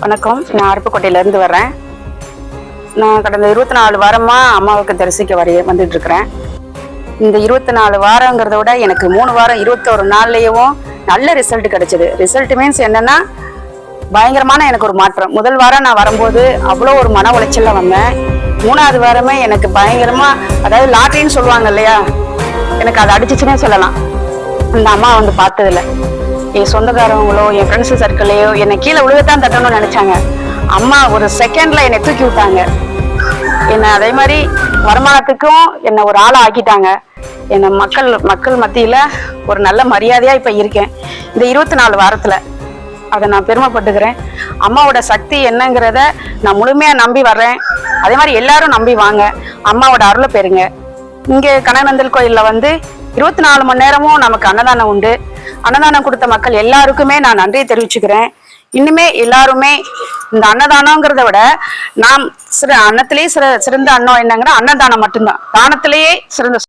வணக்கம். நான் அருப்புக்கோட்டையிலேருந்து வர்றேன். நான் கடந்த 24 வாரமாக அம்மாவுக்கு தரிசிக்க வந்துட்டு இருக்கிறேன். இந்த 24 வாரங்கிறத விட எனக்கு 3 வாரம் 21 நாள்லேயும் நல்ல ரிசல்ட் கிடைச்சது. ரிசல்ட் மீன்ஸ் என்னன்னா, பயங்கரமான எனக்கு ஒரு மாற்றம். முதல் வாரம் நான் வரும்போது அவ்வளோ ஒரு மன உளைச்சல்ல வந்தேன். 3வது வாரமே எனக்கு பயங்கரமா, அதாவது லாட்ரின்னு சொல்லுவாங்க இல்லையா, எனக்கு அதை அடிச்சிச்சுன்னே சொல்லலாம். அந்த அம்மா வந்து பார்த்ததுல என் சொந்தக்காரவங்களோ என் ஃப்ரெண்ட்ஸ் சர்க்கிளையோ என்னை கீழே விழுகத்தான் தட்டணும்னு நினைச்சாங்க. அம்மா ஒரு செகண்ட்ல என்னை தூக்கி விட்டாங்க. என்னை அதே மாதிரி வருமானத்துக்கும் என்னை ஒரு ஆளை ஆக்கிட்டாங்க. என்னை மக்கள் மத்தியில ஒரு நல்ல மரியாதையா இப்ப இருக்கேன். இந்த 24 வாரத்துல அதை நான் பெருமைப்பட்டுக்கிறேன். அம்மாவோட சக்தி என்னங்கிறத நான் முழுமையா நம்பி வர்றேன். அதே மாதிரி எல்லாரும் நம்பி வாங்க, அம்மாவோட அருளை பெறுங்க. இங்க கனகநந்தல் கோயில்ல வந்து 24 மணி நேரமும் நமக்கு அன்னதானம் உண்டு. அன்னதானம் கொடுத்த மக்கள் எல்லாருக்குமே நான் நன்றியை தெரிவிச்சுக்கிறேன். இன்னுமே எல்லாருமே இந்த அன்னதானங்கிறத விட நாம் அன்னத்திலேயே சிறந்த அன்னம் என்னங்கிற அன்னதானம் மட்டும்தான். தானத்திலேயே சிறந்த